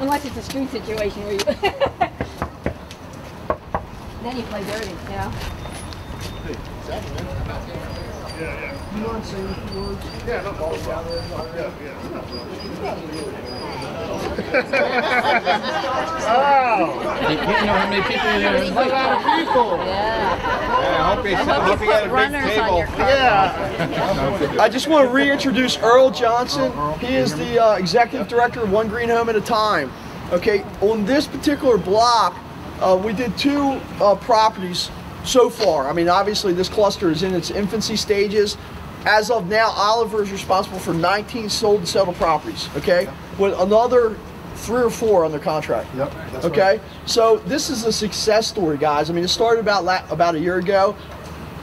Unless it's a street situation where you... Then you play dirty, you know? Yeah. You want to say a few words? Yeah, no problem. Oh! You know how many people are there? A lot of people. I hope you got a big table. Yeah. I just want to reintroduce Earl Johnson. He is the executive director of One Green Home at a Time. Okay, on this particular block, we did 2 properties so far. I mean, obviously this cluster is in its infancy stages. As of now, Oliver is responsible for 19 sold and settled properties, okay? With another 3 or 4 under contract. Yep. Okay, right. So this is a success story, guys. I mean, it started about a year ago.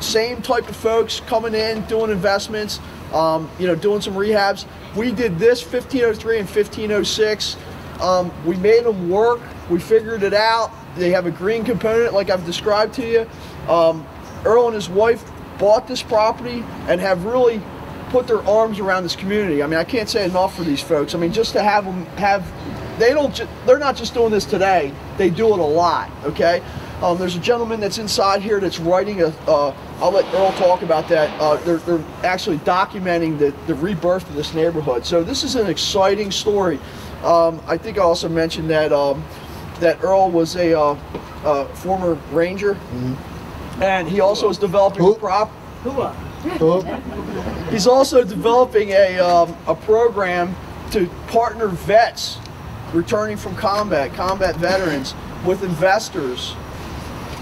Same type of folks coming in, doing investments, you know, doing some rehabs. We did this 1503 and 1506. We made them work. We figured it out. They have a green component, like I've described to you. Earl and his wife bought this property and have really put their arms around this community. I mean, I can't say enough for these folks. I mean, just to have them they're not just doing this today, they do it a lot, okay? There's a gentleman that's inside here that's writing I'll let Earl talk about that. They're actually documenting the rebirth of this neighborhood. So this is an exciting story. I think I also mentioned that that Earl was a former ranger, and he also is developing a He's also developing a program to partner vets returning from combat veterans, with investors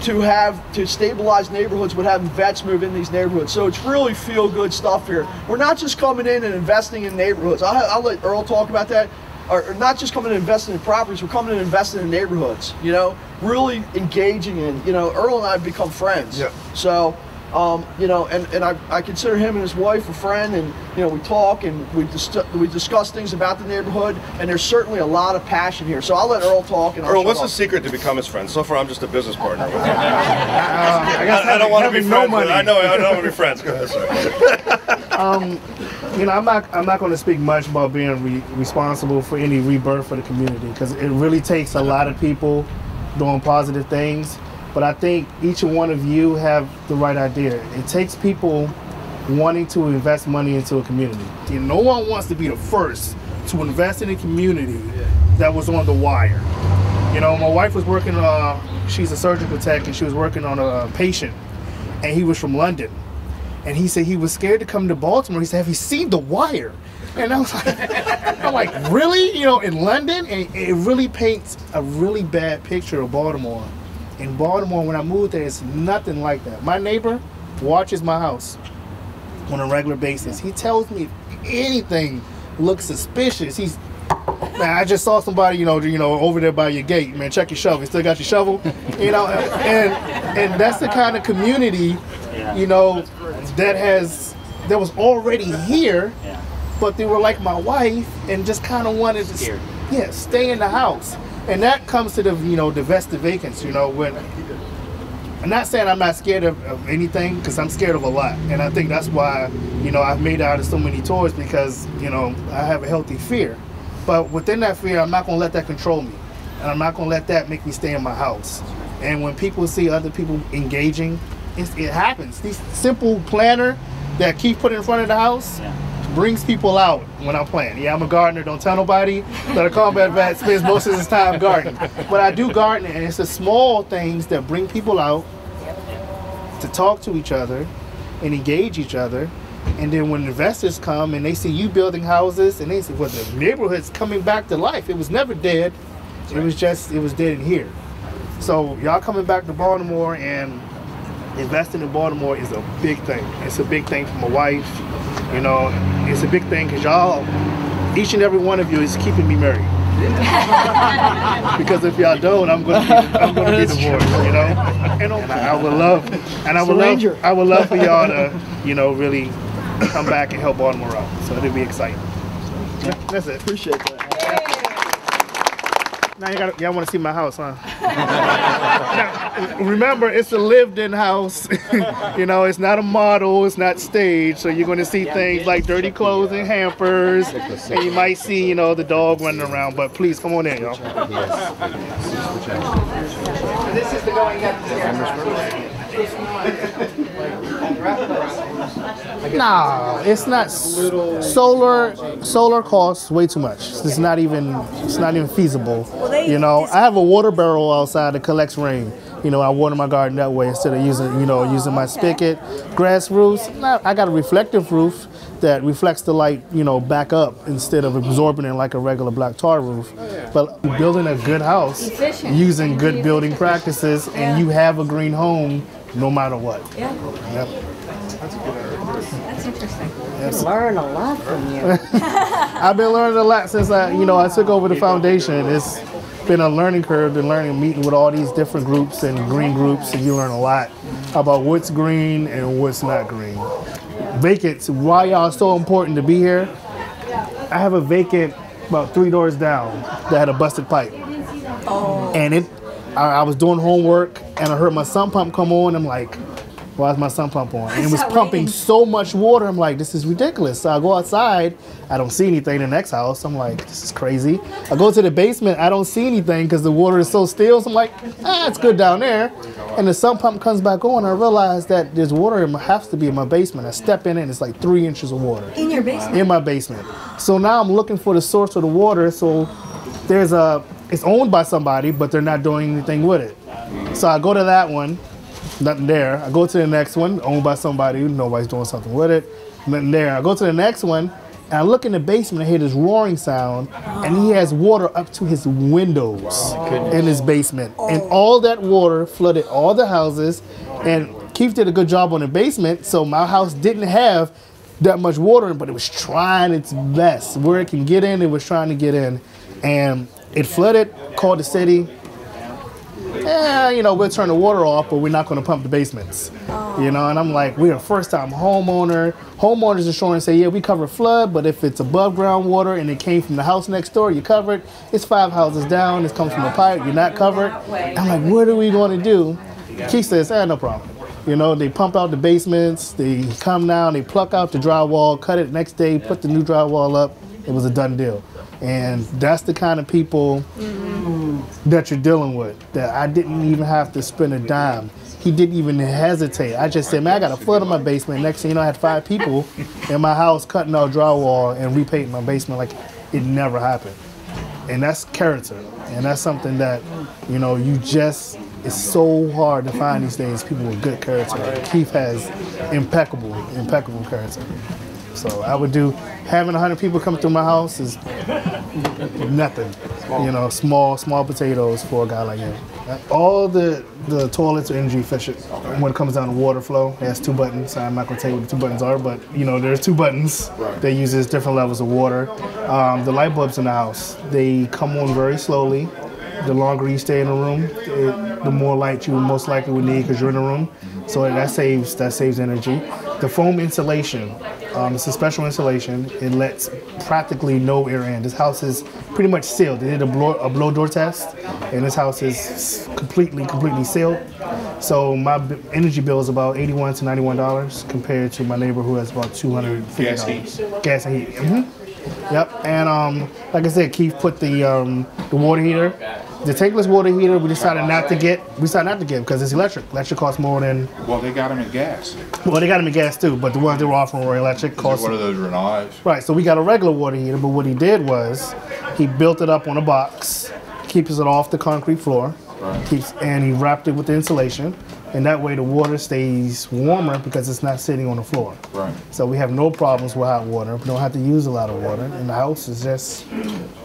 to stabilize neighborhoods, with having vets move in these neighborhoods. So it's really feel-good stuff here. We're not just coming in and investing in neighborhoods. I'll let Earl talk about that. Or not just coming and investing in properties, we're coming and investing in neighborhoods, you know, really engaging in, you know, Earl and I have become friends. Yeah. So, you know, and I consider him and his wife a friend, and, you know, we talk and we discuss things about the neighborhood, and there's certainly a lot of passion here. So I'll let Earl talk. And Earl, what's the secret to become his friend? So far, I'm just a business partner with him. I don't want to be friends. money. I know I don't want to be friends. Go ahead, sir. You know, I'm not going to speak much about being responsible for any rebirth for the community, because it really takes a lot of people doing positive things. But I think each one of you have the right idea. It takes people wanting to invest money into a community. You know, no one wants to be the first to invest in a community that was on the wire. You know, my wife was working, she's a surgical tech, and she was working on a patient, and he was from London. And he said he was scared to come to Baltimore. He said, "Have you seen The Wire?" And I was like, I'm like, really? You know, in London? And it really paints a really bad picture of Baltimore. In Baltimore, when I moved there, it's nothing like that. My neighbor watches my house on a regular basis. He tells me if anything looks suspicious, man, I just saw somebody, you know, over there by your gate. Man, check your shovel. You still got your shovel? You know, and that's the kind of community, you know, that was already here, but they were like my wife and just kind of wanted to stay in the house. And that comes to the, you know, the vacants, you know, when I'm not saying I'm not scared of anything, because I'm scared of a lot. And I think that's why, you know, I've made out of so many toys, because, you know, I have a healthy fear. But within that fear, I'm not going to let that control me. And I'm not going to let that make me stay in my house. And when people see other people engaging, it happens. These simple planter that keep put in front of the house brings people out when I'm playing. Yeah, I'm a gardener. Don't tell nobody that a combat vet spends most of his time gardening. But I do garden, and it's the small things that bring people out to talk to each other and engage each other. And then when investors come and they see you building houses, and they see, well, the neighborhood's coming back to life. It was never dead. It was dead in here. So y'all coming back to Baltimore and investing in Baltimore is a big thing. It's a big thing for my wife. You know, it's a big thing because y'all, each and every one of you is keeping me married. Because if y'all don't, I'm going to be divorced. You know, and I would love for y'all to, you know, really come back and help Baltimore out. So it'll be exciting. That's it. Appreciate that. Now y'all want to see my house, huh? Now, remember, it's a lived-in house. You know, it's not a model, it's not staged. So you're going to see things like dirty clothes and hampers, and you might see, you know, the dog running around. But please, come on in, y'all. This is the going upstairs. Nah, it's not. Solar costs way too much. It's not even feasible. You know, I have a water barrel outside that collects rain. You know, I water my garden that way instead of using my spigot. Grass roofs. I got a reflective roof that reflects the light, you know, back up instead of absorbing it like a regular black tar roof. But building a good house using good building practices, and you have a green home no matter what. Yeah. Yep. That's interesting. I learn a lot from you. I've been learning a lot since I took over the foundation. It's been a learning curve, meeting with all these different groups and green groups, and you learn a lot about what's green and what's not green. Vacants, why y'all so important to be here? I have a vacant about 3 doors down that had a busted pipe. Oh. And I was doing homework and I heard my sump pump come on. I'm like, why is my sump pump on? And it was pumping so much water. I'm like, this is ridiculous. So I go outside. I don't see anything in the next house. I'm like, this is crazy. I go to the basement. I don't see anything because the water is so still. So I'm like, it's good down there. And the sump pump comes back on. I realize that there's water has to be in my basement. I step in it and it's like 3 inches of water. In your basement? In my basement. So now I'm looking for the source of the water. So it's owned by somebody, but they're not doing anything with it. So I go to that one. Nothing there. I go to the next one, owned by somebody, nobody's doing something with it. Nothing there. I go to the next one, and I look in the basement and hear this roaring sound, and he has water up to his windows in his basement. And all that water flooded all the houses, and Keith did a good job on the basement, so my house didn't have that much water, but it was trying its best. Where it can get in, it was trying to get in. And it flooded, called the city. You know, we'll turn the water off, but we're not going to pump the basements. You know, and I'm like, we're a first-time homeowner. Homeowners insurance say, yeah, we cover flood, but if it's above ground water and it came from the house next door, you're covered. It's 5 houses down. It comes from a pipe. You're not covered. I'm like, what are we going to do? Keith says, no problem. You know, they pump out the basements. They come down. They pluck out the drywall, cut it next day, put the new drywall up. It was a done deal. And that's the kind of people that you're dealing with, that I didn't even have to spend a dime. He didn't even hesitate. I just said, man, I got a flood in my basement. Next thing you know, I had 5 people in my house cutting out drywall and repainting my basement like it never happened. And that's character. And that's something that, you know, it's so hard to find these days, people with good character. Keith has impeccable character. So I would do, having 100 people come through my house is nothing. You know, small potatoes for a guy like him. All the toilets are energy efficient when it comes down to water flow. It has 2 buttons. I'm not gonna tell you what the 2 buttons are, but you know, there's 2 buttons. They uses different levels of water. The light bulbs in the house, they come on very slowly. The longer you stay in a room, the more light you most likely would need because you're in a room. So that saves energy. The foam insulation, it's a special insulation. It lets practically no air in. This house is pretty much sealed. They did a blow door test, and this house is completely sealed. So my energy bill is about $81 to $91 compared to my neighbor who has about $250. Gas and heat. Yep. And like I said, Keith put the water heater. The tankless water heater, we decided not to get because it's electric. Electric costs more than. Well, they got them in gas. Well, they got them in gas too, but the ones they were offering were electric. Cost one of those Renage. Right. So we got a regular water heater, but what he did was he built it up on a box, keeps it off the concrete floor, and he wrapped it with the insulation, and that way the water stays warmer because it's not sitting on the floor. Right. So we have no problems with hot water. We don't have to use a lot of water, and the house is just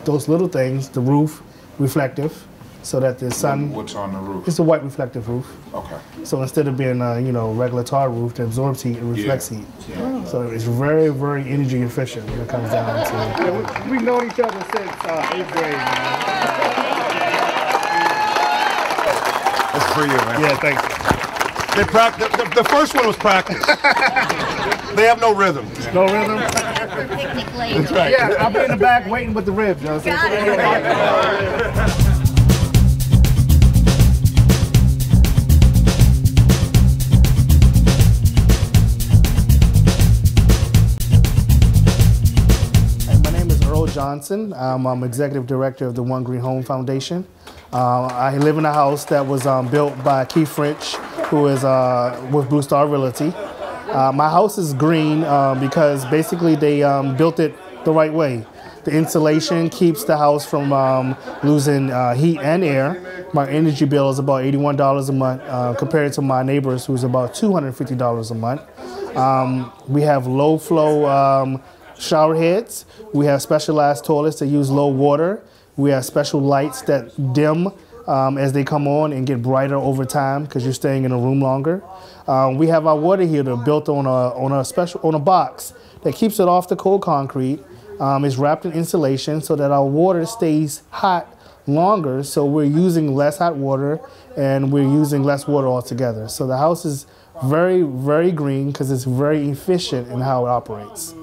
those little things. The roof. Reflective, so that the sun. What's on the roof? It's a white reflective roof. Okay. So instead of being a regular tar roof that absorbs heat, it reflects heat. Yeah. So it's very, very energy efficient when it comes down to. We've known each other since 8th grade. That's for you, man. Yeah, thanks. The first one was practice. They have no rhythm. No rhythm? Picnic later. That's right. Yeah, I'll be in the back waiting with the ribs. You know what I'm saying? Johnson. I'm executive director of the One Green Home Foundation. I live in a house that was built by Keith French, who is with Blue Star Realty. My house is green because basically they built it the right way. The insulation keeps the house from losing heat and air. My energy bill is about $81 a month compared to my neighbors, who's about $250 a month. We have low flow shower heads. We have specialized toilets that use low water. We have special lights that dim as they come on and get brighter over time because you're staying in a room longer. We have our water heater built on a box that keeps it off the cold concrete. It's wrapped in insulation so that our water stays hot longer, so we're using less hot water and we're using less water altogether. So the house is very, very green because it's very efficient in how it operates.